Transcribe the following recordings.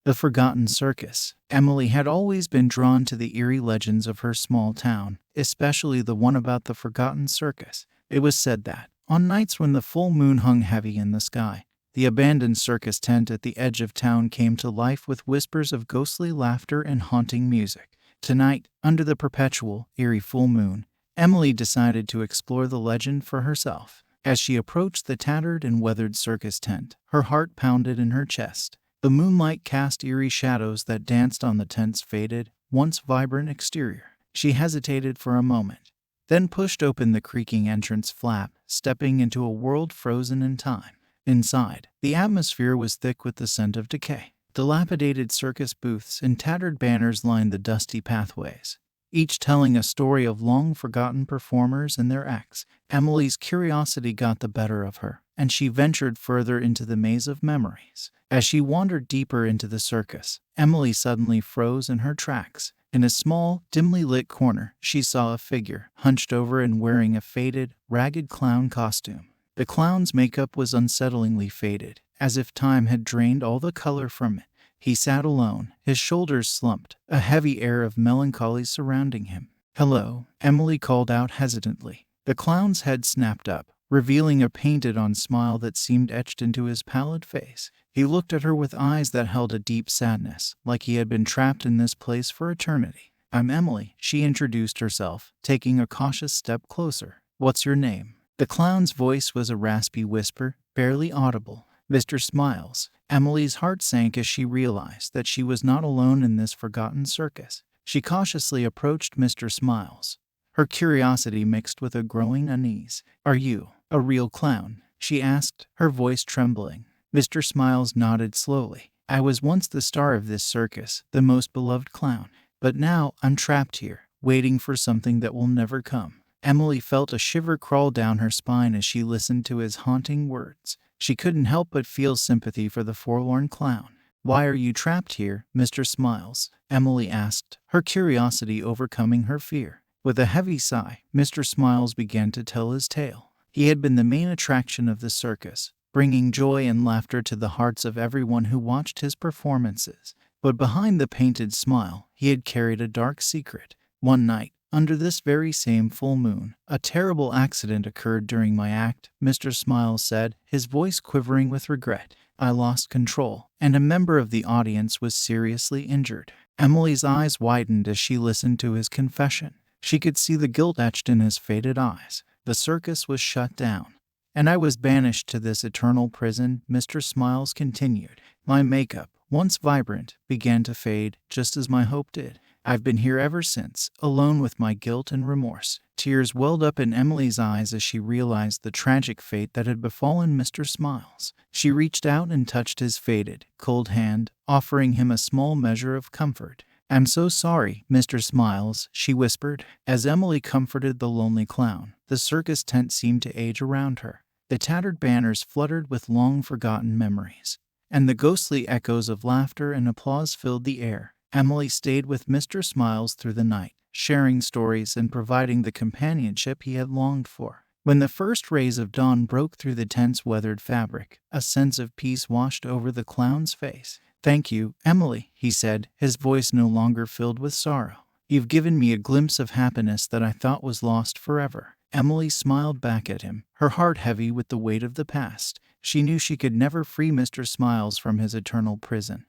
The Forgotten Circus. Emily had always been drawn to the eerie legends of her small town, especially the one about the Forgotten Circus. It was said that, on nights when the full moon hung heavy in the sky, the abandoned circus tent at the edge of town came to life with whispers of ghostly laughter and haunting music. Tonight, under the perpetual, eerie full moon, Emily decided to explore the legend for herself. As she approached the tattered and weathered circus tent, her heart pounded in her chest. The moonlight cast eerie shadows that danced on the tent's faded, once vibrant exterior. She hesitated for a moment, then pushed open the creaking entrance flap, stepping into a world frozen in time. Inside, the atmosphere was thick with the scent of decay. Dilapidated circus booths and tattered banners lined the dusty pathways, each telling a story of long-forgotten performers and their acts. Emily's curiosity got the better of her, and she ventured further into the maze of memories. As she wandered deeper into the circus, Emily suddenly froze in her tracks. In a small, dimly lit corner, she saw a figure, hunched over and wearing a faded, ragged clown costume. The clown's makeup was unsettlingly faded, as if time had drained all the color from it. He sat alone, his shoulders slumped, a heavy air of melancholy surrounding him. "Hello," Emily called out hesitantly. The clown's head snapped up, revealing a painted-on smile that seemed etched into his pallid face. He looked at her with eyes that held a deep sadness, like he had been trapped in this place for eternity. "I'm Emily," she introduced herself, taking a cautious step closer. "What's your name?" The clown's voice was a raspy whisper, barely audible. "Mr. Smiles." Emily's heart sank as she realized that she was not alone in this forgotten circus. She cautiously approached Mr. Smiles, her curiosity mixed with a growing unease. "Are you a real clown?" she asked, her voice trembling. Mr. Smiles nodded slowly. "I was once the star of this circus, the most beloved clown. But now I'm trapped here, waiting for something that will never come." Emily felt a shiver crawl down her spine as she listened to his haunting words. She couldn't help but feel sympathy for the forlorn clown. "Why are you trapped here, Mr. Smiles?" Emily asked, her curiosity overcoming her fear. With a heavy sigh, Mr. Smiles began to tell his tale. He had been the main attraction of the circus, bringing joy and laughter to the hearts of everyone who watched his performances. But behind the painted smile, he had carried a dark secret. "One night, under this very same full moon, a terrible accident occurred during my act," Mr. Smiles said, his voice quivering with regret. "I lost control, and a member of the audience was seriously injured." Emily's eyes widened as she listened to his confession. She could see the guilt etched in his faded eyes. "The circus was shut down, and I was banished to this eternal prison," Mr. Smiles continued. "My makeup, once vibrant, began to fade, just as my hope did. I've been here ever since, alone with my guilt and remorse." Tears welled up in Emily's eyes as she realized the tragic fate that had befallen Mr. Smiles. She reached out and touched his faded, cold hand, offering him a small measure of comfort. "I'm so sorry, Mr. Smiles," she whispered. As Emily comforted the lonely clown, the circus tent seemed to age around her. The tattered banners fluttered with long-forgotten memories, and the ghostly echoes of laughter and applause filled the air. Emily stayed with Mr. Smiles through the night, sharing stories and providing the companionship he had longed for. When the first rays of dawn broke through the tent's weathered fabric, a sense of peace washed over the clown's face. "Thank you, Emily," he said, his voice no longer filled with sorrow. "You've given me a glimpse of happiness that I thought was lost forever." Emily smiled back at him, her heart heavy with the weight of the past. She knew she could never free Mr. Smiles from his eternal prison,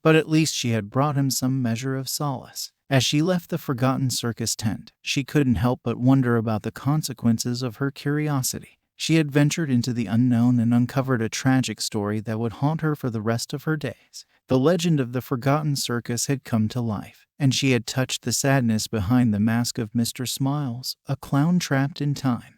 but at least she had brought him some measure of solace. As she left the forgotten circus tent, she couldn't help but wonder about the consequences of her curiosity. She had ventured into the unknown and uncovered a tragic story that would haunt her for the rest of her days. The legend of the forgotten circus had come to life, and she had touched the sadness behind the mask of Mr. Smiles, a clown trapped in time.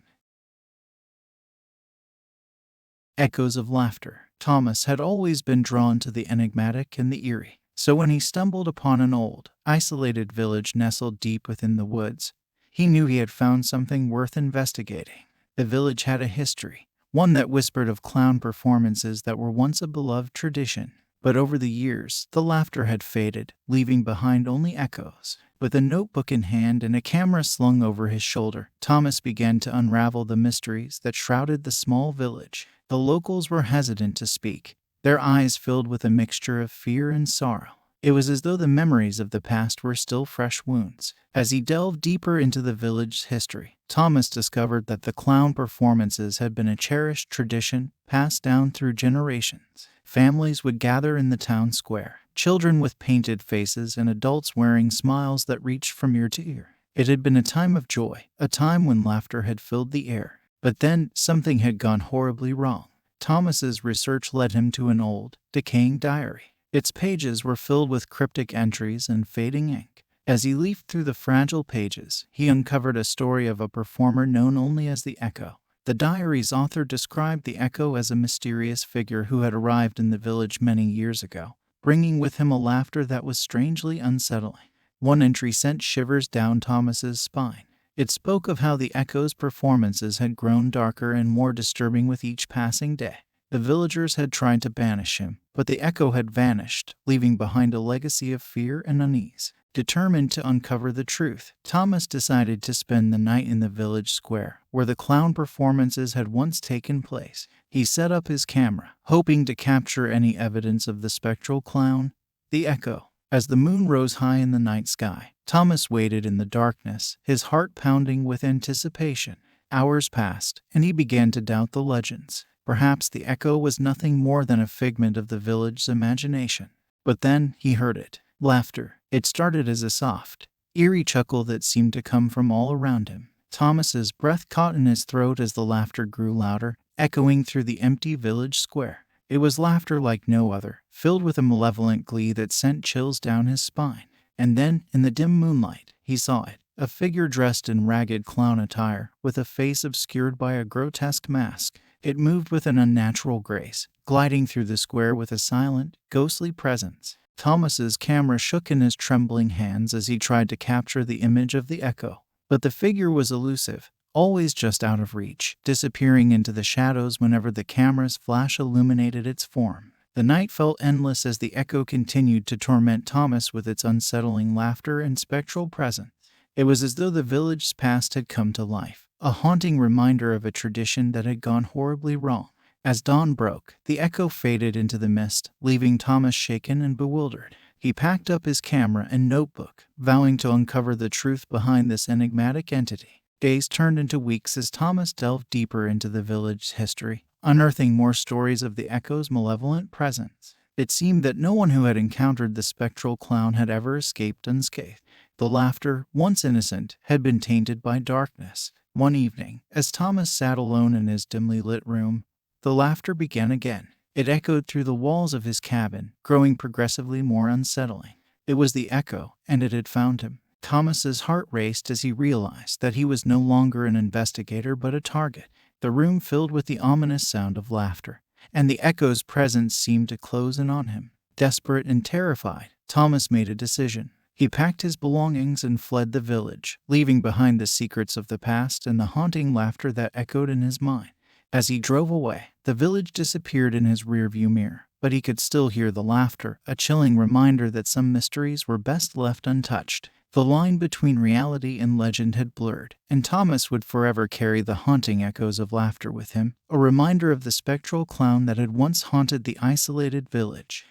Echoes of laughter. Thomas had always been drawn to the enigmatic and the eerie. So when he stumbled upon an old, isolated village nestled deep within the woods, he knew he had found something worth investigating. The village had a history, one that whispered of clown performances that were once a beloved tradition. But over the years, the laughter had faded, leaving behind only echoes. With a notebook in hand and a camera slung over his shoulder, Thomas began to unravel the mysteries that shrouded the small village. The locals were hesitant to speak. their eyes filled with a mixture of fear and sorrow. It was as though the memories of the past were still fresh wounds. As he delved deeper into the village's history, Thomas discovered that the clown performances had been a cherished tradition passed down through generations. Families would gather in the town square, children with painted faces and adults wearing smiles that reached from ear to ear. It had been a time of joy, a time when laughter had filled the air. But then something had gone horribly wrong. Thomas's research led him to an old, decaying diary. Its pages were filled with cryptic entries and fading ink. As he leafed through the fragile pages, he uncovered a story of a performer known only as the Echo. The diary's author described the Echo as a mysterious figure who had arrived in the village many years ago, bringing with him a laughter that was strangely unsettling. One entry sent shivers down Thomas's spine. It spoke of how the Echo's performances had grown darker and more disturbing with each passing day. The villagers had tried to banish him, but the Echo had vanished, leaving behind a legacy of fear and unease. Determined to uncover the truth, Thomas decided to spend the night in the village square, where the clown performances had once taken place. He set up his camera, hoping to capture any evidence of the spectral clown, the Echo. As the moon rose high in the night sky, Thomas waited in the darkness, his heart pounding with anticipation. Hours passed, and he began to doubt the legends. Perhaps the Echo was nothing more than a figment of the village's imagination. But then he heard it. Laughter. It started as a soft, eerie chuckle that seemed to come from all around him. Thomas's breath caught in his throat as the laughter grew louder, echoing through the empty village square. It was laughter like no other, filled with a malevolent glee that sent chills down his spine. And then, in the dim moonlight, he saw it. A figure dressed in ragged clown attire, with a face obscured by a grotesque mask. It moved with an unnatural grace, gliding through the square with a silent, ghostly presence. Thomas's camera shook in his trembling hands as he tried to capture the image of the Echo. But the figure was elusive, always just out of reach, disappearing into the shadows whenever the camera's flash illuminated its form. The night felt endless as the Echo continued to torment Thomas with its unsettling laughter and spectral presence. It was as though the village's past had come to life, a haunting reminder of a tradition that had gone horribly wrong. As dawn broke, the Echo faded into the mist, leaving Thomas shaken and bewildered. He packed up his camera and notebook, vowing to uncover the truth behind this enigmatic entity. Days turned into weeks as Thomas delved deeper into the village's history, unearthing more stories of the Echo's malevolent presence. It seemed that no one who had encountered the spectral clown had ever escaped unscathed. The laughter, once innocent, had been tainted by darkness. One evening, as Thomas sat alone in his dimly lit room, the laughter began again. It echoed through the walls of his cabin, growing progressively more unsettling. It was the Echo, and it had found him. Thomas's heart raced as he realized that he was no longer an investigator but a target. The room filled with the ominous sound of laughter, and the Echo's presence seemed to close in on him. Desperate and terrified, Thomas made a decision. He packed his belongings and fled the village, leaving behind the secrets of the past and the haunting laughter that echoed in his mind. As he drove away, the village disappeared in his rearview mirror, but he could still hear the laughter, a chilling reminder that some mysteries were best left untouched. The line between reality and legend had blurred, and Thomas would forever carry the haunting echoes of laughter with him, a reminder of the spectral clown that had once haunted the isolated village.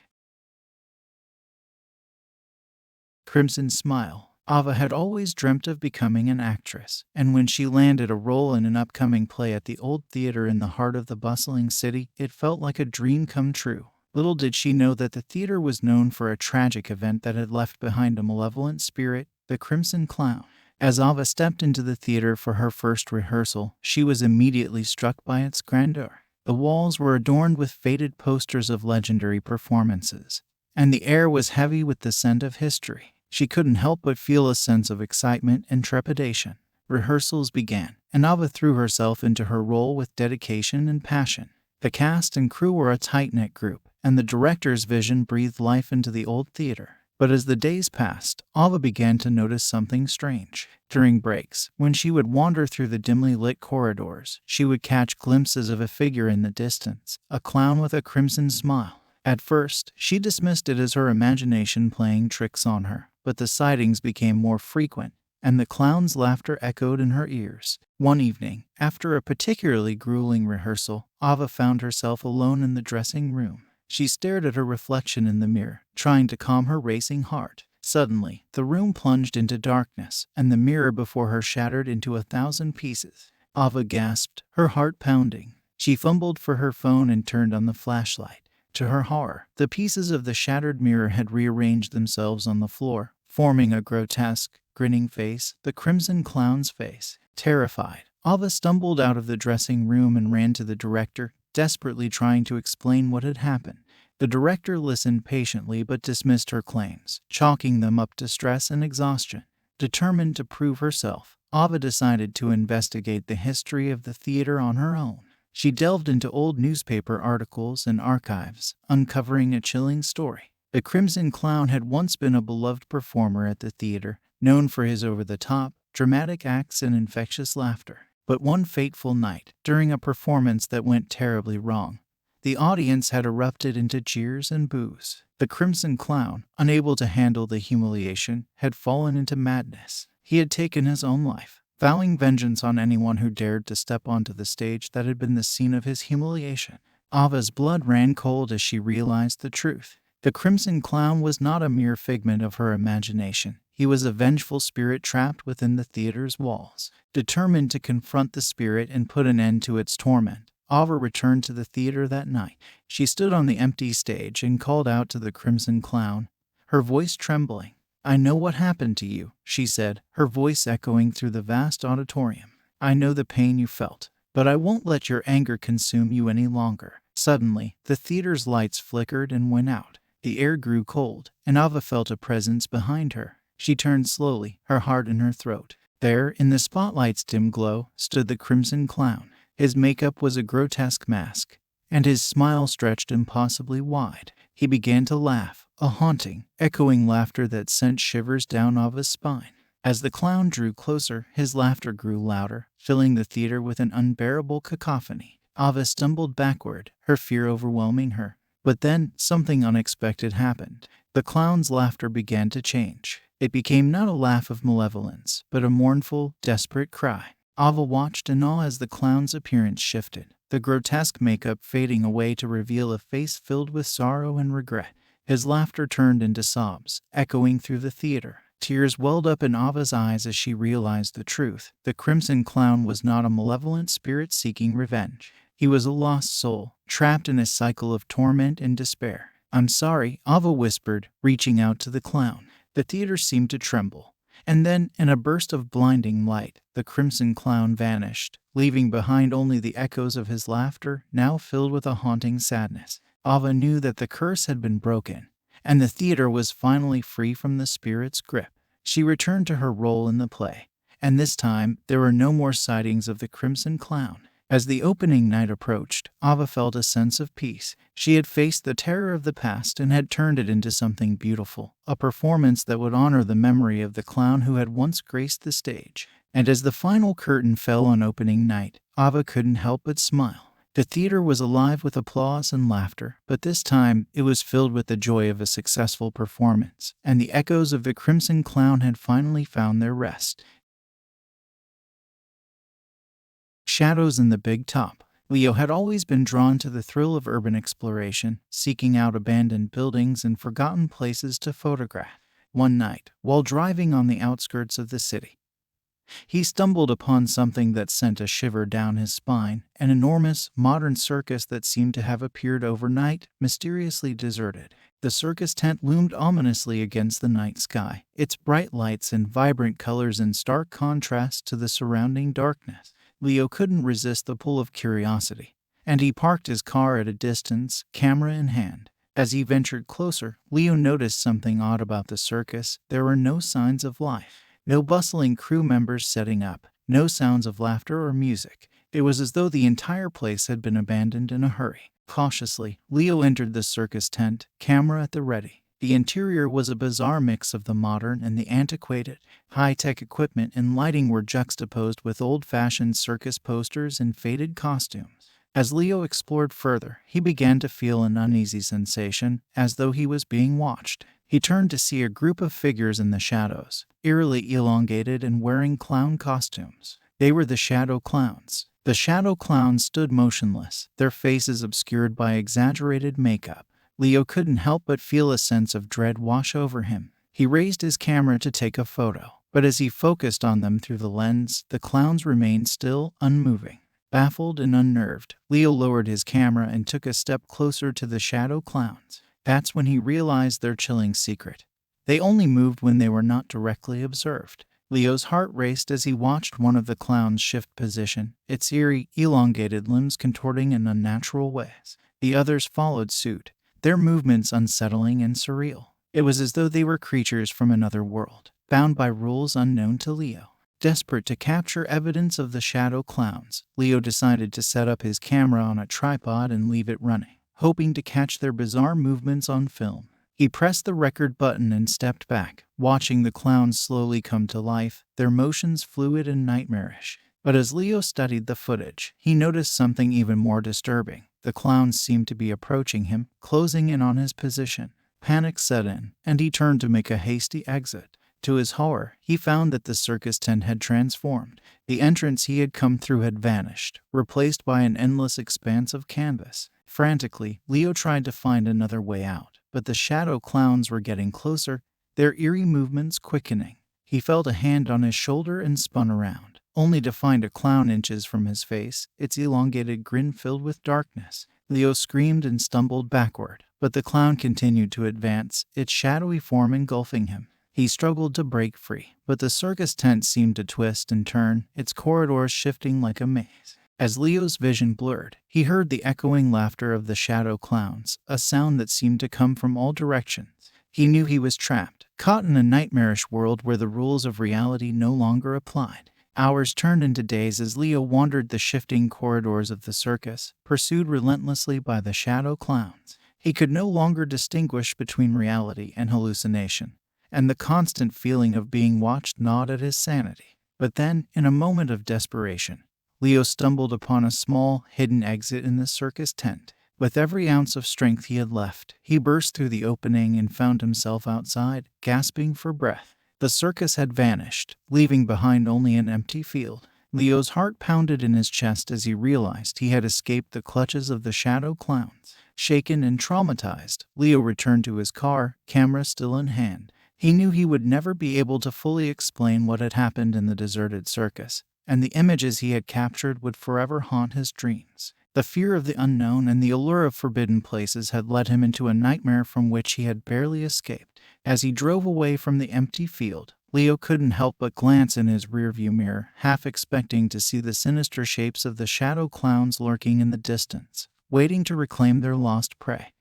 Crimson Smile. Ava had always dreamt of becoming an actress, and when she landed a role in an upcoming play at the old theater in the heart of the bustling city, it felt like a dream come true. Little did she know that the theater was known for a tragic event that had left behind a malevolent spirit, the Crimson Clown. As Ava stepped into the theater for her first rehearsal, she was immediately struck by its grandeur. The walls were adorned with faded posters of legendary performances, and the air was heavy with the scent of history. She couldn't help but feel a sense of excitement and trepidation. Rehearsals began, and Ava threw herself into her role with dedication and passion. The cast and crew were a tight-knit group, and the director's vision breathed life into the old theater. But as the days passed, Ava began to notice something strange. During breaks, when she would wander through the dimly lit corridors, she would catch glimpses of a figure in the distance, a clown with a crimson smile. At first, she dismissed it as her imagination playing tricks on her, but the sightings became more frequent, and the clown's laughter echoed in her ears. One evening, after a particularly grueling rehearsal, Ava found herself alone in the dressing room. She stared at her reflection in the mirror, trying to calm her racing heart. Suddenly, the room plunged into darkness, and the mirror before her shattered into 1,000 pieces. Ava gasped, her heart pounding. She fumbled for her phone and turned on the flashlight. To her horror, the pieces of the shattered mirror had rearranged themselves on the floor, forming a grotesque, grinning face, the Crimson Clown's face. Terrified, Ava stumbled out of the dressing room and ran to the director, desperately trying to explain what had happened. The director listened patiently but dismissed her claims, chalking them up to stress and exhaustion. Determined to prove herself, Ava decided to investigate the history of the theater on her own. She delved into old newspaper articles and archives, uncovering a chilling story. The Crimson Clown had once been a beloved performer at the theater, known for his over-the-top, dramatic acts and infectious laughter. But one fateful night, during a performance that went terribly wrong, the audience had erupted into cheers and boos. The Crimson Clown, unable to handle the humiliation, had fallen into madness. He had taken his own life, vowing vengeance on anyone who dared to step onto the stage that had been the scene of his humiliation. Ava's blood ran cold as she realized the truth. The Crimson Clown was not a mere figment of her imagination. He was a vengeful spirit trapped within the theater's walls. Determined to confront the spirit and put an end to its torment, Ava returned to the theater that night. She stood on the empty stage and called out to the Crimson Clown, her voice trembling. "I know what happened to you," she said, her voice echoing through the vast auditorium. "I know the pain you felt, but I won't let your anger consume you any longer." Suddenly, the theater's lights flickered and went out. The air grew cold, and Ava felt a presence behind her. She turned slowly, her heart in her throat. There, in the spotlight's dim glow, stood the Crimson Clown. His makeup was a grotesque mask, and his smile stretched impossibly wide. He began to laugh, a haunting, echoing laughter that sent shivers down Ava's spine. As the clown drew closer, his laughter grew louder, filling the theater with an unbearable cacophony. Ava stumbled backward, her fear overwhelming her. But then, something unexpected happened. The clown's laughter began to change. It became not a laugh of malevolence, but a mournful, desperate cry. Ava watched in awe as the clown's appearance shifted, the grotesque makeup fading away to reveal a face filled with sorrow and regret. His laughter turned into sobs, echoing through the theater. Tears welled up in Ava's eyes as she realized the truth. The Crimson Clown was not a malevolent spirit seeking revenge. He was a lost soul, trapped in a cycle of torment and despair. "I'm sorry," Ava whispered, reaching out to the clown. The theater seemed to tremble. And then, in a burst of blinding light, the Crimson Clown vanished, leaving behind only the echoes of his laughter, now filled with a haunting sadness. Ava knew that the curse had been broken, and the theater was finally free from the spirit's grip. She returned to her role in the play, and this time there were no more sightings of the Crimson Clown. As the opening night approached, Ava felt a sense of peace. She had faced the terror of the past and had turned it into something beautiful, a performance that would honor the memory of the clown who had once graced the stage. And as the final curtain fell on opening night, Ava couldn't help but smile. The theater was alive with applause and laughter, but this time it was filled with the joy of a successful performance, and the echoes of the Crimson Clown had finally found their rest. Shadows in the Big Top. Leo had always been drawn to the thrill of urban exploration, seeking out abandoned buildings and forgotten places to photograph. One night, while driving on the outskirts of the city, he stumbled upon something that sent a shiver down his spine, an enormous, modern circus that seemed to have appeared overnight, mysteriously deserted. The circus tent loomed ominously against the night sky, its bright lights and vibrant colors in stark contrast to the surrounding darkness. Leo couldn't resist the pull of curiosity, and he parked his car at a distance, camera in hand. As he ventured closer, Leo noticed something odd about the circus. There were no signs of life. No bustling crew members setting up, no sounds of laughter or music. It was as though the entire place had been abandoned in a hurry. Cautiously, Leo entered the circus tent, camera at the ready. The interior was a bizarre mix of the modern and the antiquated. High-tech equipment and lighting were juxtaposed with old-fashioned circus posters and faded costumes. As Leo explored further, he began to feel an uneasy sensation, as though he was being watched. He turned to see a group of figures in the shadows, eerily elongated and wearing clown costumes. They were the Shadow Clowns. The Shadow Clowns stood motionless, their faces obscured by exaggerated makeup. Leo couldn't help but feel a sense of dread wash over him. He raised his camera to take a photo, but as he focused on them through the lens, the clowns remained still, unmoving. Baffled and unnerved, Leo lowered his camera and took a step closer to the shadow clowns. That's when he realized their chilling secret. They only moved when they were not directly observed. Leo's heart raced as he watched one of the clowns shift position, its eerie, elongated limbs contorting in unnatural ways. The others followed suit, their movements unsettling and surreal. It was as though they were creatures from another world, bound by rules unknown to Leo. Desperate to capture evidence of the shadow clowns, Leo decided to set up his camera on a tripod and leave it running, hoping to catch their bizarre movements on film. He pressed the record button and stepped back, watching the clowns slowly come to life, their motions fluid and nightmarish. But as Leo studied the footage, he noticed something even more disturbing. The clowns seemed to be approaching him, closing in on his position. Panic set in, and he turned to make a hasty exit. To his horror, he found that the circus tent had transformed. The entrance he had come through had vanished, replaced by an endless expanse of canvas. Frantically, Leo tried to find another way out, but the shadow clowns were getting closer, their eerie movements quickening. He felt a hand on his shoulder and spun around, only to find a clown inches from his face, its elongated grin filled with darkness. Leo screamed and stumbled backward, but the clown continued to advance, its shadowy form engulfing him. He struggled to break free, but the circus tent seemed to twist and turn, its corridors shifting like a maze. As Leo's vision blurred, he heard the echoing laughter of the shadow clowns, a sound that seemed to come from all directions. He knew he was trapped, caught in a nightmarish world where the rules of reality no longer applied. Hours turned into days as Leo wandered the shifting corridors of the circus, pursued relentlessly by the shadow clowns. He could no longer distinguish between reality and hallucination, and the constant feeling of being watched gnawed at his sanity. But then, in a moment of desperation, Leo stumbled upon a small, hidden exit in the circus tent. With every ounce of strength he had left, he burst through the opening and found himself outside, gasping for breath. The circus had vanished, leaving behind only an empty field. Leo's heart pounded in his chest as he realized he had escaped the clutches of the shadow clowns. Shaken and traumatized, Leo returned to his car, camera still in hand. He knew he would never be able to fully explain what had happened in the deserted circus, and the images he had captured would forever haunt his dreams. The fear of the unknown and the allure of forbidden places had led him into a nightmare from which he had barely escaped. As he drove away from the empty field, Leo couldn't help but glance in his rearview mirror, half expecting to see the sinister shapes of the shadow clowns lurking in the distance, waiting to reclaim their lost prey.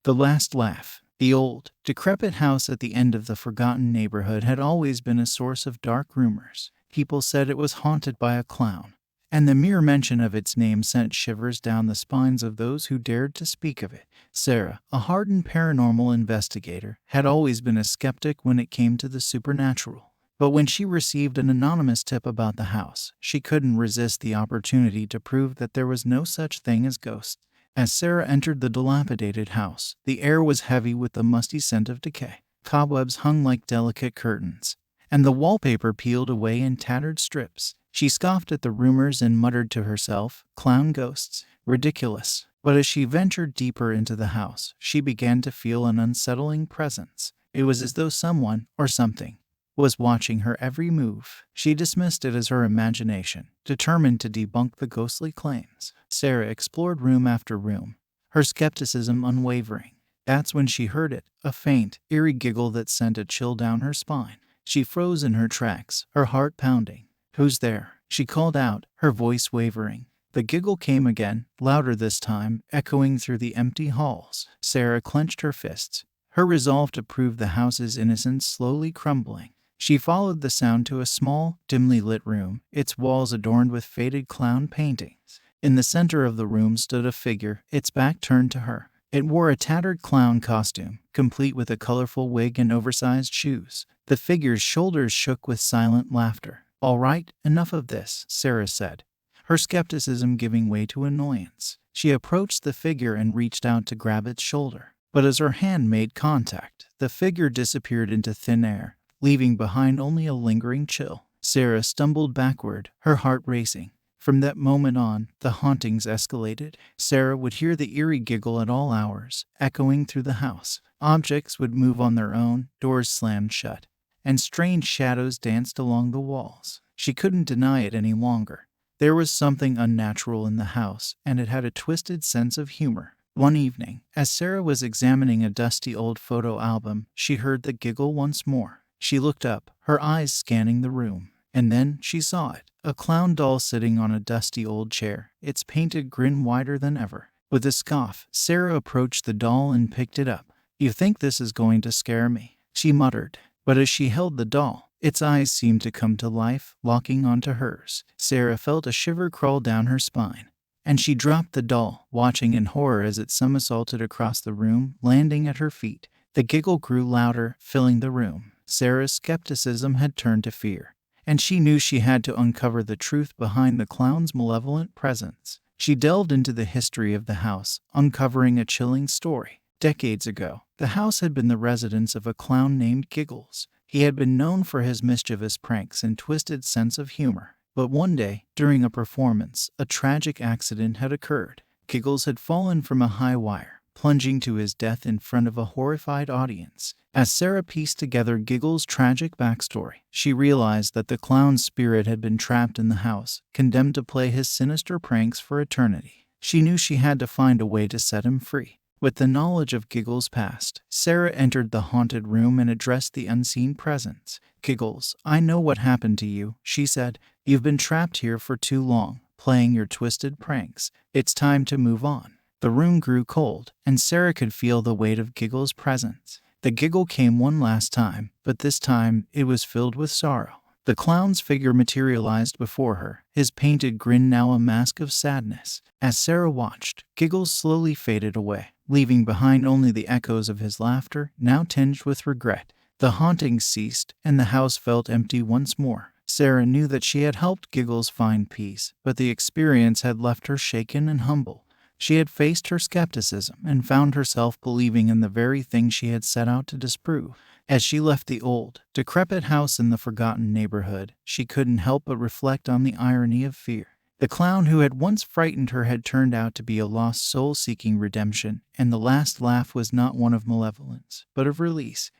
The Last Laugh. The old, decrepit house at the end of the forgotten neighborhood had always been a source of dark rumors. People said it was haunted by a clown, and the mere mention of its name sent shivers down the spines of those who dared to speak of it. Sarah, a hardened paranormal investigator, had always been a skeptic when it came to the supernatural. But when she received an anonymous tip about the house, she couldn't resist the opportunity to prove that there was no such thing as ghosts. As Sarah entered the dilapidated house, the air was heavy with the musty scent of decay. Cobwebs hung like delicate curtains, and the wallpaper peeled away in tattered strips. She scoffed at the rumors and muttered to herself, "Clown ghosts? Ridiculous." But as she ventured deeper into the house, she began to feel an unsettling presence. It was as though someone, or something, was watching her every move. She dismissed it as her imagination, determined to debunk the ghostly claims. Sarah explored room after room, her skepticism unwavering. That's when she heard it, a faint, eerie giggle that sent a chill down her spine. She froze in her tracks, her heart pounding. "Who's there?" she called out, her voice wavering. The giggle came again, louder this time, echoing through the empty halls. Sarah clenched her fists, her resolve to prove the house's innocence slowly crumbling. She followed the sound to a small, dimly lit room, its walls adorned with faded clown paintings. In the center of the room stood a figure, its back turned to her. It wore a tattered clown costume, complete with a colorful wig and oversized shoes. The figure's shoulders shook with silent laughter. "All right, enough of this," Sarah said, her skepticism giving way to annoyance. She approached the figure and reached out to grab its shoulder. But as her hand made contact, the figure disappeared into thin air, leaving behind only a lingering chill. Sarah stumbled backward, her heart racing. From that moment on, the hauntings escalated. Sarah would hear the eerie giggle at all hours, echoing through the house. Objects would move on their own, doors slammed shut, and strange shadows danced along the walls. She couldn't deny it any longer. There was something unnatural in the house, and it had a twisted sense of humor. One evening, as Sarah was examining a dusty old photo album, she heard the giggle once more. She looked up, her eyes scanning the room. And then she saw it, a clown doll sitting on a dusty old chair, its painted grin wider than ever. With a scoff, Sarah approached the doll and picked it up. "You think this is going to scare me?" she muttered. But as she held the doll, its eyes seemed to come to life, locking onto hers. Sarah felt a shiver crawl down her spine, and she dropped the doll, watching in horror as it somersaulted across the room, landing at her feet. The giggle grew louder, filling the room. Sarah's skepticism had turned to fear, and she knew she had to uncover the truth behind the clown's malevolent presence. She delved into the history of the house, uncovering a chilling story. Decades ago, the house had been the residence of a clown named Giggles. He had been known for his mischievous pranks and twisted sense of humor. But one day, during a performance, a tragic accident had occurred. Giggles had fallen from a high wire, plunging to his death in front of a horrified audience. As Sarah pieced together Giggles' tragic backstory, she realized that the clown's spirit had been trapped in the house, condemned to play his sinister pranks for eternity. She knew she had to find a way to set him free. With the knowledge of Giggles' past, Sarah entered the haunted room and addressed the unseen presence. "Giggles, I know what happened to you," she said. "You've been trapped here for too long, playing your twisted pranks. It's time to move on." The room grew cold, and Sarah could feel the weight of Giggles' presence. The giggle came one last time, but this time it was filled with sorrow. The clown's figure materialized before her, his painted grin now a mask of sadness. As Sarah watched, Giggles slowly faded away, leaving behind only the echoes of his laughter, now tinged with regret. The hauntings ceased, and the house felt empty once more. Sarah knew that she had helped Giggles find peace, but the experience had left her shaken and humble. She had faced her skepticism and found herself believing in the very thing she had set out to disprove. As she left the old, decrepit house in the forgotten neighborhood, she couldn't help but reflect on the irony of fear. The clown who had once frightened her had turned out to be a lost soul seeking redemption, and the last laugh was not one of malevolence, but of release.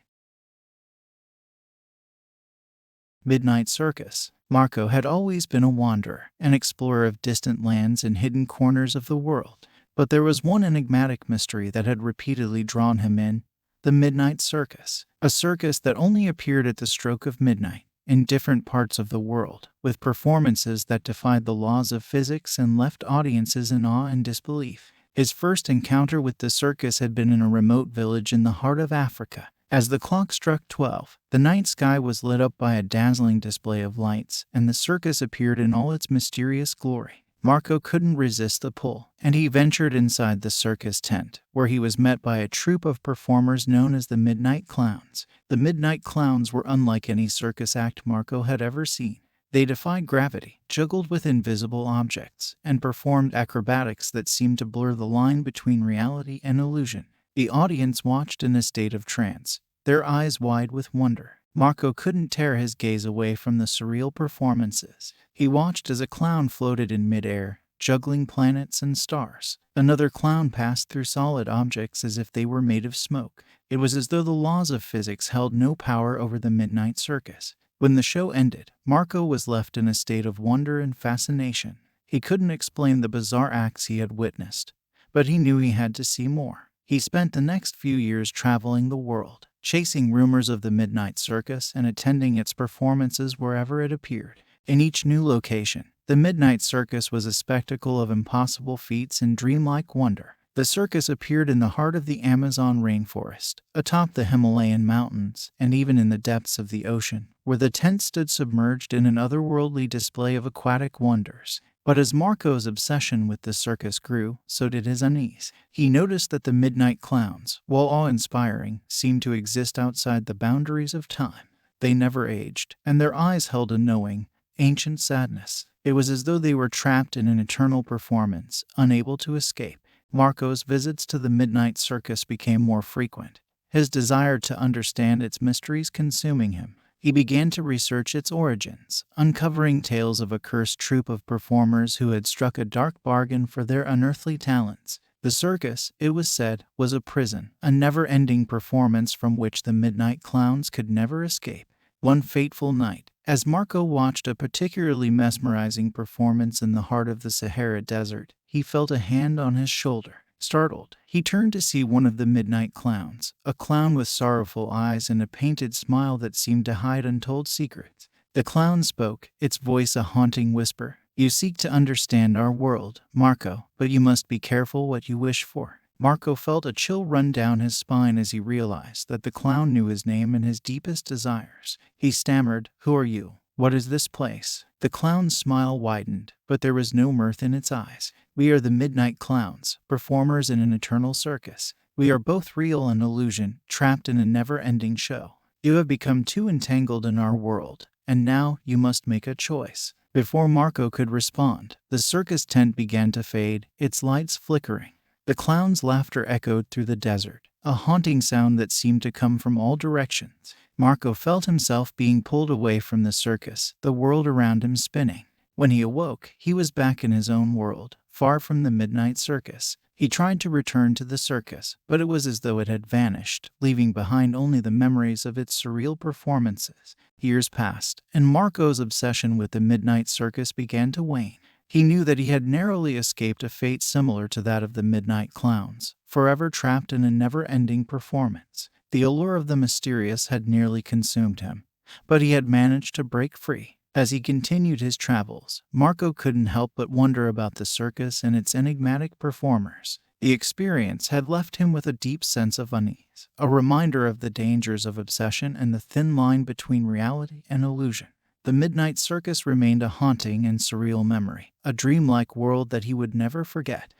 Midnight Circus. Marco had always been a wanderer, an explorer of distant lands and hidden corners of the world. But there was one enigmatic mystery that had repeatedly drawn him in: the Midnight Circus. A circus that only appeared at the stroke of midnight, in different parts of the world, with performances that defied the laws of physics and left audiences in awe and disbelief. His first encounter with the circus had been in a remote village in the heart of Africa. As the clock struck 12, the night sky was lit up by a dazzling display of lights, and the circus appeared in all its mysterious glory. Marco couldn't resist the pull, and he ventured inside the circus tent, where he was met by a troupe of performers known as the Midnight Clowns. The Midnight Clowns were unlike any circus act Marco had ever seen. They defied gravity, juggled with invisible objects, and performed acrobatics that seemed to blur the line between reality and illusion. The audience watched in a state of trance, their eyes wide with wonder. Marco couldn't tear his gaze away from the surreal performances. He watched as a clown floated in midair, juggling planets and stars. Another clown passed through solid objects as if they were made of smoke. It was as though the laws of physics held no power over the Midnight Circus. When the show ended, Marco was left in a state of wonder and fascination. He couldn't explain the bizarre acts he had witnessed, but he knew he had to see more. He spent the next few years traveling the world, chasing rumors of the Midnight Circus and attending its performances wherever it appeared. In each new location, the Midnight Circus was a spectacle of impossible feats and dreamlike wonder. The circus appeared in the heart of the Amazon rainforest, atop the Himalayan mountains, and even in the depths of the ocean, where the tent stood submerged in an otherworldly display of aquatic wonders. But as Marco's obsession with the circus grew, so did his unease. He noticed that the Midnight Clowns, while awe-inspiring, seemed to exist outside the boundaries of time. They never aged, and their eyes held a knowing, ancient sadness. It was as though they were trapped in an eternal performance, unable to escape. Marco's visits to the Midnight Circus became more frequent, his desire to understand its mysteries consuming him. He began to research its origins, uncovering tales of a cursed troupe of performers who had struck a dark bargain for their unearthly talents. The circus, it was said, was a prison, a never-ending performance from which the midnight clowns could never escape. One fateful night, as Marco watched a particularly mesmerizing performance in the heart of the Sahara Desert, he felt a hand on his shoulder. Startled, he turned to see one of the midnight clowns, a clown with sorrowful eyes and a painted smile that seemed to hide untold secrets. The clown spoke, its voice a haunting whisper. "You seek to understand our world, Marco, but you must be careful what you wish for." Marco felt a chill run down his spine as he realized that the clown knew his name and his deepest desires. He stammered, "Who are you? What is this place?" The clown's smile widened, but there was no mirth in its eyes. "We are the Midnight Clowns, performers in an eternal circus. We are both real and illusion, trapped in a never-ending show. You have become too entangled in our world, and now you must make a choice." Before Marco could respond, the circus tent began to fade, its lights flickering. The clown's laughter echoed through the desert, a haunting sound that seemed to come from all directions. Marco felt himself being pulled away from the circus, the world around him spinning. When he awoke, he was back in his own world, far from the midnight circus. He tried to return to the circus, but it was as though it had vanished, leaving behind only the memories of its surreal performances. Years passed, and Marco's obsession with the midnight circus began to wane. He knew that he had narrowly escaped a fate similar to that of the midnight clowns, forever trapped in a never-ending performance. The allure of the mysterious had nearly consumed him, but he had managed to break free. As he continued his travels, Marco couldn't help but wonder about the circus and its enigmatic performers. The experience had left him with a deep sense of unease, a reminder of the dangers of obsession and the thin line between reality and illusion. The midnight circus remained a haunting and surreal memory, a dreamlike world that he would never forget.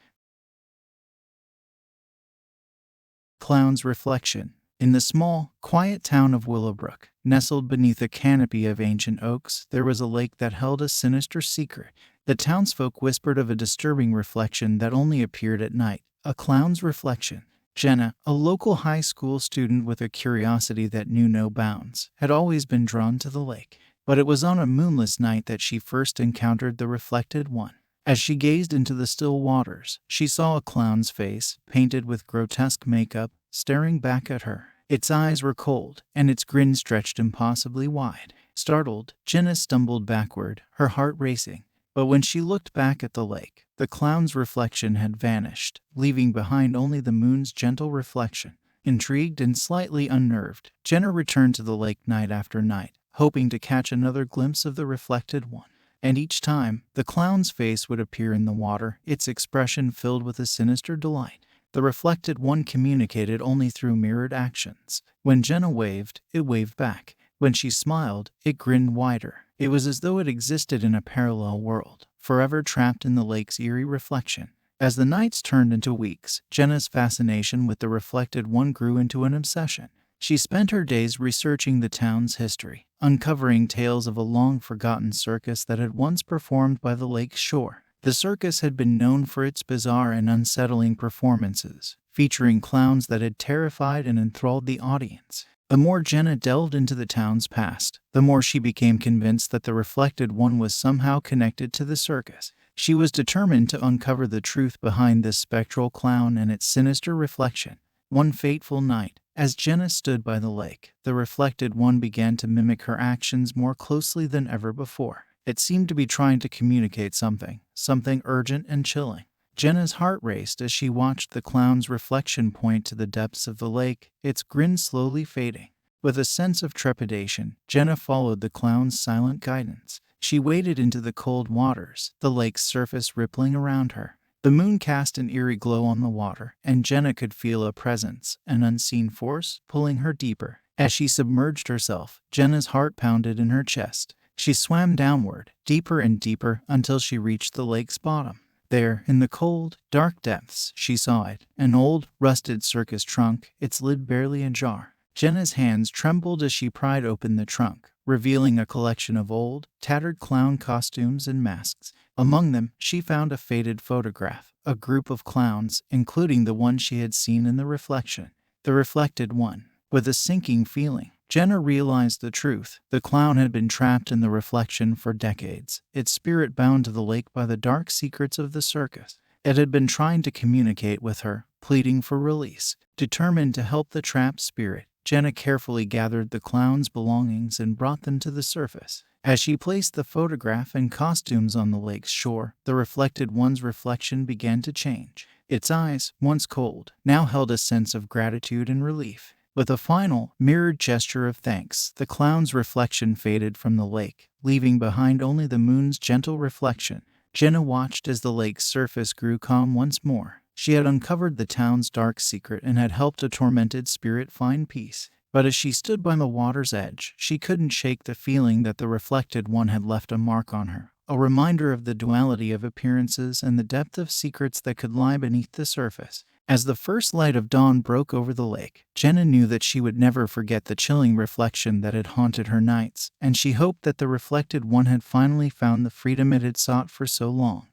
Clown's reflection. In the small, quiet town of Willowbrook, nestled beneath a canopy of ancient oaks, there was a lake that held a sinister secret. The townsfolk whispered of a disturbing reflection that only appeared at night, a clown's reflection. Jenna, a local high school student with a curiosity that knew no bounds, had always been drawn to the lake. But it was on a moonless night that she first encountered the reflected one. As she gazed into the still waters, she saw a clown's face, painted with grotesque makeup, staring back at her. Its eyes were cold, and its grin stretched impossibly wide. Startled, Jenna stumbled backward, her heart racing. But when she looked back at the lake, the clown's reflection had vanished, leaving behind only the moon's gentle reflection. Intrigued and slightly unnerved, Jenna returned to the lake night after night, hoping to catch another glimpse of the reflected one. And each time, the clown's face would appear in the water, its expression filled with a sinister delight. The reflected one communicated only through mirrored actions. When Jenna waved, it waved back. When she smiled, it grinned wider. It was as though it existed in a parallel world, forever trapped in the lake's eerie reflection. As the nights turned into weeks, Jenna's fascination with the reflected one grew into an obsession. She spent her days researching the town's history, uncovering tales of a long-forgotten circus that had once performed by the lake's shore. The circus had been known for its bizarre and unsettling performances, featuring clowns that had terrified and enthralled the audience. The more Jenna delved into the town's past, the more she became convinced that the reflected one was somehow connected to the circus. She was determined to uncover the truth behind this spectral clown and its sinister reflection. One fateful night, as Jenna stood by the lake, the reflected one began to mimic her actions more closely than ever before. It seemed to be trying to communicate something urgent and chilling. Jenna's heart raced as she watched the clown's reflection point to the depths of the lake, its grin slowly fading. With a sense of trepidation, Jenna followed the clown's silent guidance. She waded into the cold waters, the lake's surface rippling around her. The moon cast an eerie glow on the water, and Jenna could feel a presence, an unseen force, pulling her deeper. As she submerged herself, Jenna's heart pounded in her chest. She swam downward, deeper and deeper, until she reached the lake's bottom. There, in the cold, dark depths, she saw it, an old, rusted circus trunk, its lid barely ajar. Jenna's hands trembled as she pried open the trunk, revealing a collection of old, tattered clown costumes and masks. Among them, she found a faded photograph, a group of clowns, including the one she had seen in the reflection. The reflected one. With a sinking feeling, Jenna realized the truth. The clown had been trapped in the reflection for decades, its spirit bound to the lake by the dark secrets of the circus. It had been trying to communicate with her, pleading for release. Determined to help the trapped spirit, Jenna carefully gathered the clown's belongings and brought them to the surface. As she placed the photograph and costumes on the lake's shore, the reflected one's reflection began to change. Its eyes, once cold, now held a sense of gratitude and relief. With a final, mirrored gesture of thanks, the clown's reflection faded from the lake, leaving behind only the moon's gentle reflection. Jenna watched as the lake's surface grew calm once more. She had uncovered the town's dark secret and had helped a tormented spirit find peace. But as she stood by the water's edge, she couldn't shake the feeling that the reflected one had left a mark on her, a reminder of the duality of appearances and the depth of secrets that could lie beneath the surface. As the first light of dawn broke over the lake, Jenna knew that she would never forget the chilling reflection that had haunted her nights, and she hoped that the reflected one had finally found the freedom it had sought for so long.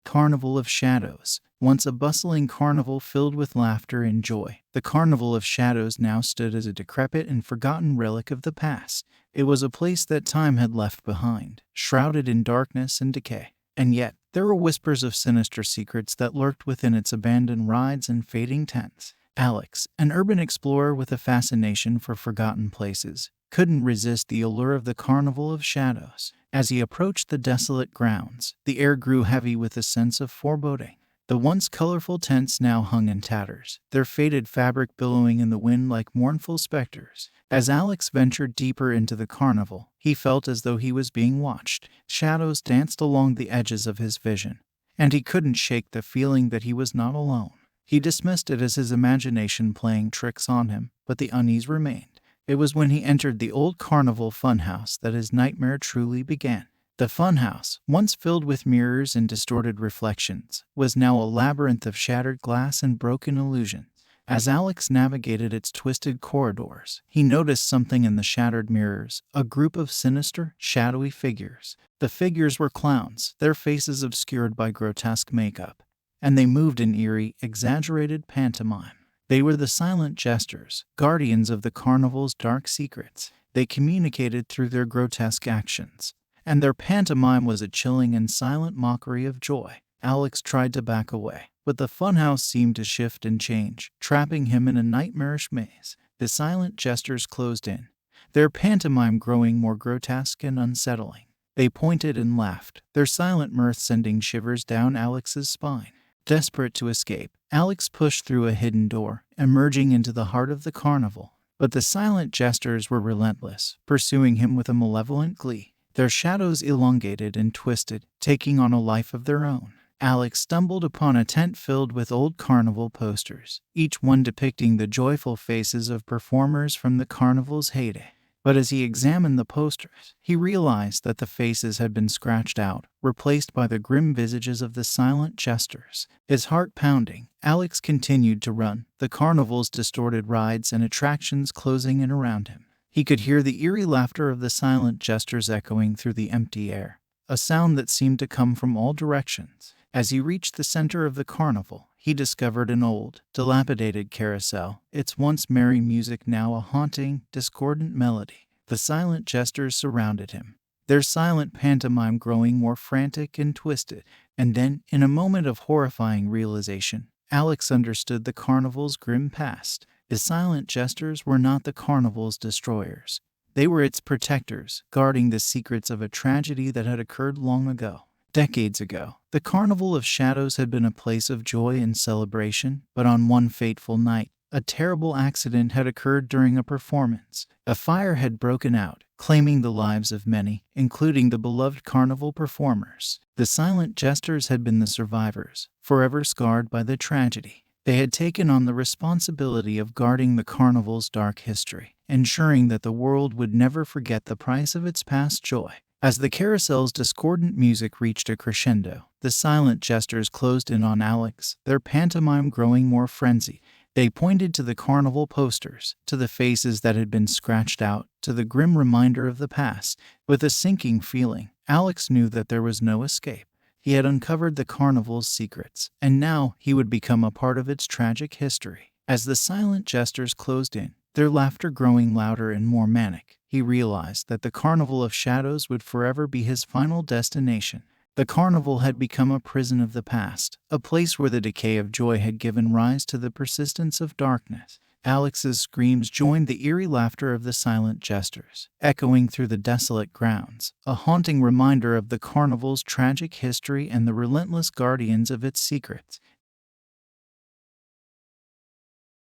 Carnival of Shadows. Once a bustling carnival filled with laughter and joy, the Carnival of Shadows now stood as a decrepit and forgotten relic of the past. It was a place that time had left behind, shrouded in darkness and decay. And yet, there were whispers of sinister secrets that lurked within its abandoned rides and fading tents. Alex, an urban explorer with a fascination for forgotten places, couldn't resist the allure of the Carnival of Shadows. As he approached the desolate grounds, the air grew heavy with a sense of foreboding. The once colorful tents now hung in tatters, their faded fabric billowing in the wind like mournful specters. As Alex ventured deeper into the carnival, he felt as though he was being watched. Shadows danced along the edges of his vision, and he couldn't shake the feeling that he was not alone. He dismissed it as his imagination playing tricks on him, but the unease remained. It was when he entered the old carnival funhouse that his nightmare truly began. The funhouse, once filled with mirrors and distorted reflections, was now a labyrinth of shattered glass and broken illusions. As Alex navigated its twisted corridors, he noticed something in the shattered mirrors, a group of sinister, shadowy figures. The figures were clowns, their faces obscured by grotesque makeup, and they moved in eerie, exaggerated pantomime. They were the silent jesters, guardians of the carnival's dark secrets. They communicated through their grotesque actions, and their pantomime was a chilling and silent mockery of joy. Alex tried to back away, but the funhouse seemed to shift and change, trapping him in a nightmarish maze. The silent jesters closed in, their pantomime growing more grotesque and unsettling. They pointed and laughed, their silent mirth sending shivers down Alex's spine. Desperate to escape, Alex pushed through a hidden door, emerging into the heart of the carnival. But the silent jesters were relentless, pursuing him with a malevolent glee. Their shadows elongated and twisted, taking on a life of their own. Alex stumbled upon a tent filled with old carnival posters, each one depicting the joyful faces of performers from the carnival's heyday. But as he examined the posters, he realized that the faces had been scratched out, replaced by the grim visages of the silent jesters. His heart pounding, Alex continued to run, the carnival's distorted rides and attractions closing in around him. He could hear the eerie laughter of the silent jesters echoing through the empty air, a sound that seemed to come from all directions. As he reached the center of the carnival, he discovered an old, dilapidated carousel, its once merry music now a haunting, discordant melody. The silent jesters surrounded him, their silent pantomime growing more frantic and twisted. And then, in a moment of horrifying realization, Alex understood the carnival's grim past. The silent jesters were not the carnival's destroyers. They were its protectors, guarding the secrets of a tragedy that had occurred long ago. Decades ago, the Carnival of Shadows had been a place of joy and celebration, but on one fateful night, a terrible accident had occurred during a performance. A fire had broken out, claiming the lives of many, including the beloved carnival performers. The silent jesters had been the survivors, forever scarred by the tragedy. They had taken on the responsibility of guarding the carnival's dark history, ensuring that the world would never forget the price of its past joy. As the carousel's discordant music reached a crescendo, the silent jesters closed in on Alex, their pantomime growing more frenzied. They pointed to the carnival posters, to the faces that had been scratched out, to the grim reminder of the past. With a sinking feeling, Alex knew that there was no escape. He had uncovered the carnival's secrets, and now he would become a part of its tragic history. As the silent jesters closed in, their laughter growing louder and more manic, he realized that the Carnival of Shadows would forever be his final destination. The carnival had become a prison of the past, a place where the decay of joy had given rise to the persistence of darkness. Alex's screams joined the eerie laughter of the silent jesters, echoing through the desolate grounds, a haunting reminder of the carnival's tragic history and the relentless guardians of its secrets.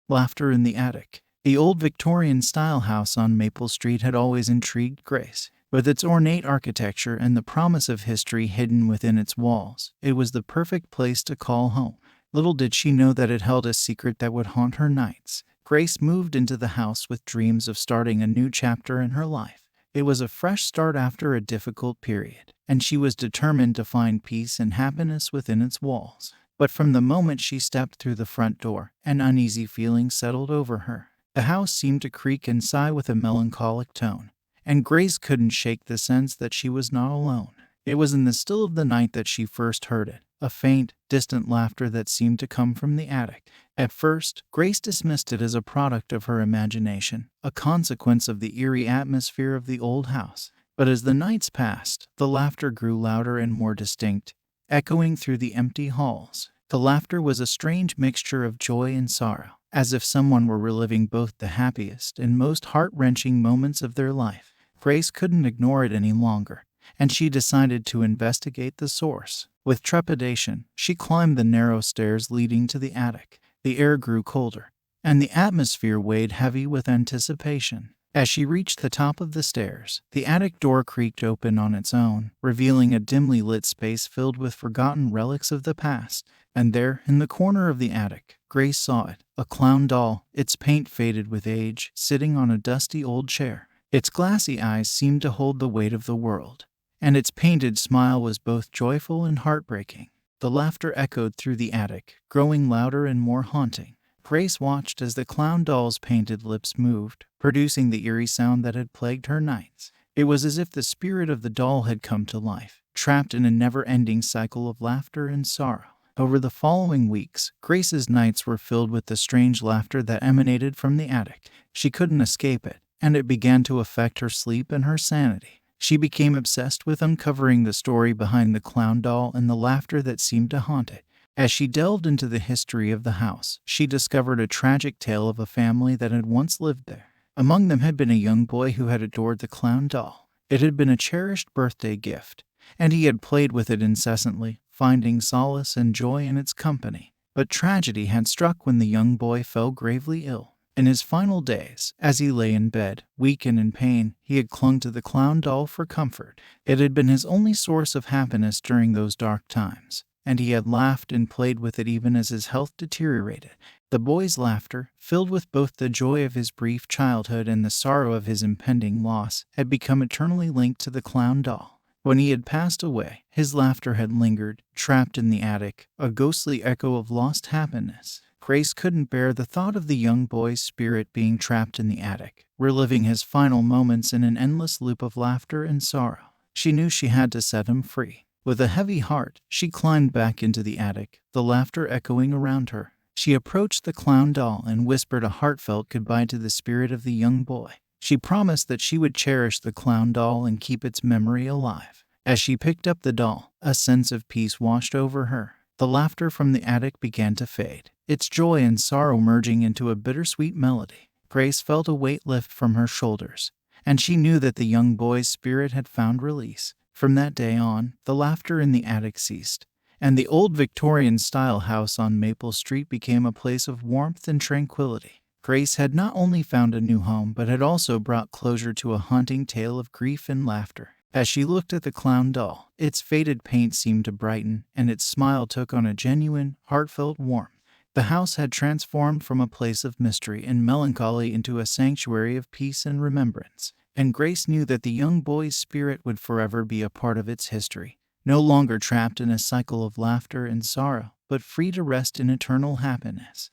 Laughter in the attic. The old Victorian-style house on Maple Street had always intrigued Grace. With its ornate architecture and the promise of history hidden within its walls, it was the perfect place to call home. Little did she know that it held a secret that would haunt her nights. Grace moved into the house with dreams of starting a new chapter in her life. It was a fresh start after a difficult period, and she was determined to find peace and happiness within its walls. But from the moment she stepped through the front door, an uneasy feeling settled over her. The house seemed to creak and sigh with a melancholic tone, and Grace couldn't shake the sense that she was not alone. It was in the still of the night that she first heard it, a faint, distant laughter that seemed to come from the attic. At first, Grace dismissed it as a product of her imagination, a consequence of the eerie atmosphere of the old house. But as the nights passed, the laughter grew louder and more distinct, echoing through the empty halls. The laughter was a strange mixture of joy and sorrow, as if someone were reliving both the happiest and most heart-wrenching moments of their life. Grace couldn't ignore it any longer, and she decided to investigate the source. With trepidation, she climbed the narrow stairs leading to the attic. The air grew colder, and the atmosphere weighed heavy with anticipation. As she reached the top of the stairs, the attic door creaked open on its own, revealing a dimly lit space filled with forgotten relics of the past. And there, in the corner of the attic, Grace saw it, a clown doll, its paint faded with age, sitting on a dusty old chair. Its glassy eyes seemed to hold the weight of the world, and its painted smile was both joyful and heartbreaking. The laughter echoed through the attic, growing louder and more haunting. Grace watched as the clown doll's painted lips moved, producing the eerie sound that had plagued her nights. It was as if the spirit of the doll had come to life, trapped in a never-ending cycle of laughter and sorrow. Over the following weeks, Grace's nights were filled with the strange laughter that emanated from the attic. She couldn't escape it, and it began to affect her sleep and her sanity. She became obsessed with uncovering the story behind the clown doll and the laughter that seemed to haunt it. As she delved into the history of the house, she discovered a tragic tale of a family that had once lived there. Among them had been a young boy who had adored the clown doll. It had been a cherished birthday gift, and he had played with it incessantly, finding solace and joy in its company. But tragedy had struck when the young boy fell gravely ill. In his final days, as he lay in bed, weak and in pain, he had clung to the clown doll for comfort. It had been his only source of happiness during those dark times, and he had laughed and played with it even as his health deteriorated. The boy's laughter, filled with both the joy of his brief childhood and the sorrow of his impending loss, had become eternally linked to the clown doll. When he had passed away, his laughter had lingered, trapped in the attic, a ghostly echo of lost happiness. Grace couldn't bear the thought of the young boy's spirit being trapped in the attic, reliving his final moments in an endless loop of laughter and sorrow. She knew she had to set him free. With a heavy heart, she climbed back into the attic, the laughter echoing around her. She approached the clown doll and whispered a heartfelt goodbye to the spirit of the young boy. She promised that she would cherish the clown doll and keep its memory alive. As she picked up the doll, a sense of peace washed over her. The laughter from the attic began to fade, its joy and sorrow merging into a bittersweet melody. Grace felt a weight lift from her shoulders, and she knew that the young boy's spirit had found release. From that day on, the laughter in the attic ceased, and the old Victorian-style house on Maple Street became a place of warmth and tranquility. Grace had not only found a new home, but had also brought closure to a haunting tale of grief and laughter. As she looked at the clown doll, its faded paint seemed to brighten, and its smile took on a genuine, heartfelt warmth. The house had transformed from a place of mystery and melancholy into a sanctuary of peace and remembrance, and Grace knew that the young boy's spirit would forever be a part of its history, no longer trapped in a cycle of laughter and sorrow, but free to rest in eternal happiness.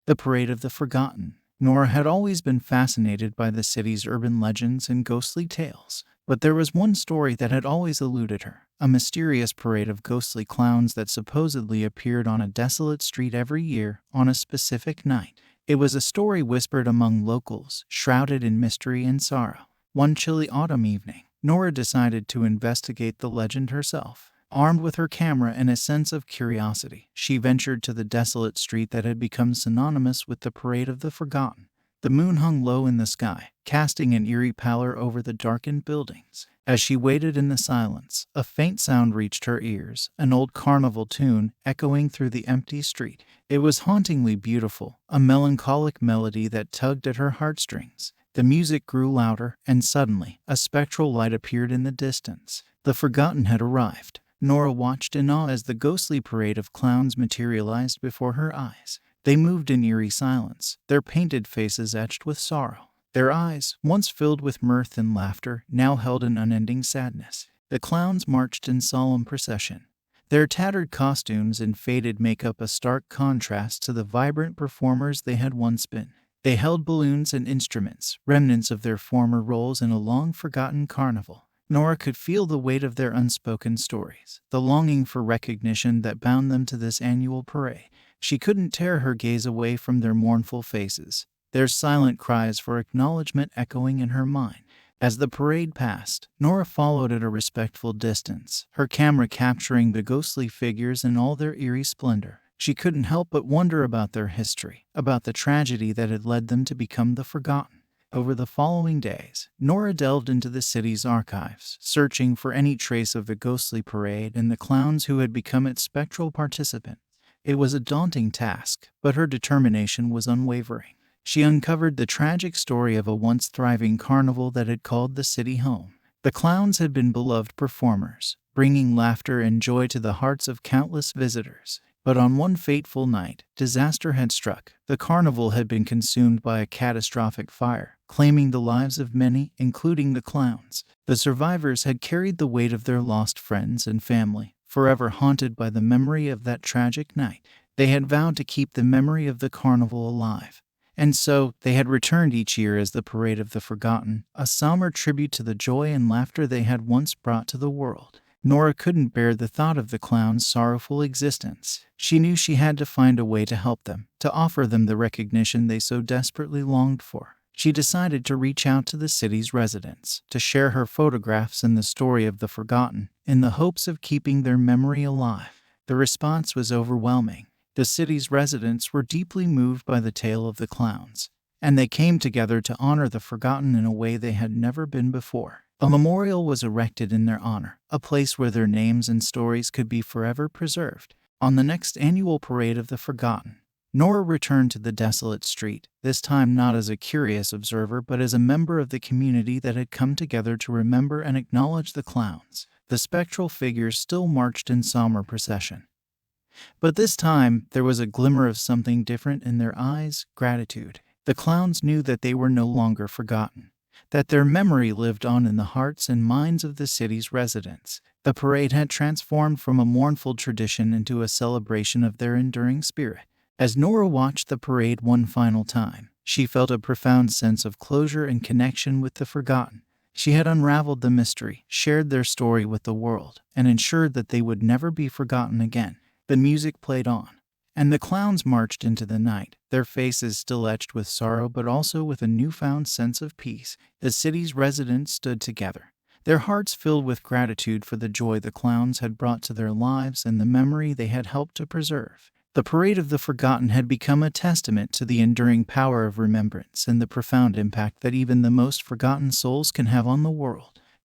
The Parade of the Forgotten. Nora had always been fascinated by the city's urban legends and ghostly tales. But there was one story that had always eluded her, a mysterious parade of ghostly clowns that supposedly appeared on a desolate street every year on a specific night. It was a story whispered among locals, shrouded in mystery and sorrow. One chilly autumn evening, Nora decided to investigate the legend herself. Armed with her camera and a sense of curiosity, she ventured to the desolate street that had become synonymous with the Parade of the Forgotten. The moon hung low in the sky, casting an eerie pallor over the darkened buildings. As she waited in the silence, a faint sound reached her ears, an old carnival tune echoing through the empty street. It was hauntingly beautiful, a melancholic melody that tugged at her heartstrings. The music grew louder, and suddenly, a spectral light appeared in the distance. The Forgotten had arrived. Nora watched in awe as the ghostly parade of clowns materialized before her eyes. They moved in eerie silence, their painted faces etched with sorrow. Their eyes, once filled with mirth and laughter, now held an unending sadness. The clowns marched in solemn procession, their tattered costumes and faded makeup a stark contrast to the vibrant performers they had once been. They held balloons and instruments, remnants of their former roles in a long-forgotten carnival. Nora could feel the weight of their unspoken stories, the longing for recognition that bound them to this annual parade. She couldn't tear her gaze away from their mournful faces, their silent cries for acknowledgement echoing in her mind. As the parade passed, Nora followed at a respectful distance, her camera capturing the ghostly figures in all their eerie splendor. She couldn't help but wonder about their history, about the tragedy that had led them to become the Forgotten. Over the following days, Nora delved into the city's archives, searching for any trace of the ghostly parade and the clowns who had become its spectral participants. It was a daunting task, but her determination was unwavering. She uncovered the tragic story of a once thriving carnival that had called the city home. The clowns had been beloved performers, bringing laughter and joy to the hearts of countless visitors. But on one fateful night, disaster had struck. The carnival had been consumed by a catastrophic fire, claiming the lives of many, including the clowns. The survivors had carried the weight of their lost friends and family, forever haunted by the memory of that tragic night. They had vowed to keep the memory of the carnival alive. And so, they had returned each year as the Parade of the Forgotten, a somber tribute to the joy and laughter they had once brought to the world. Nora couldn't bear the thought of the clowns' sorrowful existence. She knew she had to find a way to help them, to offer them the recognition they so desperately longed for. She decided to reach out to the city's residents, to share her photographs and the story of the Forgotten, in the hopes of keeping their memory alive. The response was overwhelming. The city's residents were deeply moved by the tale of the clowns, and they came together to honor the Forgotten in a way they had never been before. A memorial was erected in their honor, a place where their names and stories could be forever preserved. On the next annual Parade of the Forgotten, Nora returned to the desolate street, this time not as a curious observer but as a member of the community that had come together to remember and acknowledge the clowns. The spectral figures still marched in somber procession. But this time, there was a glimmer of something different in their eyes: gratitude. The clowns knew that they were no longer forgotten, that their memory lived on in the hearts and minds of the city's residents. The parade had transformed from a mournful tradition into a celebration of their enduring spirit. As Nora watched the parade one final time, she felt a profound sense of closure and connection with the Forgotten. She had unraveled the mystery, shared their story with the world, and ensured that they would never be forgotten again. The music played on, and the clowns marched into the night, their faces still etched with sorrow but also with a newfound sense of peace. The city's residents stood together, their hearts filled with gratitude for the joy the clowns had brought to their lives and the memory they had helped to preserve. The Parade of the Forgotten had become a testament to the enduring power of remembrance and the profound impact that even the most forgotten souls can have on the world.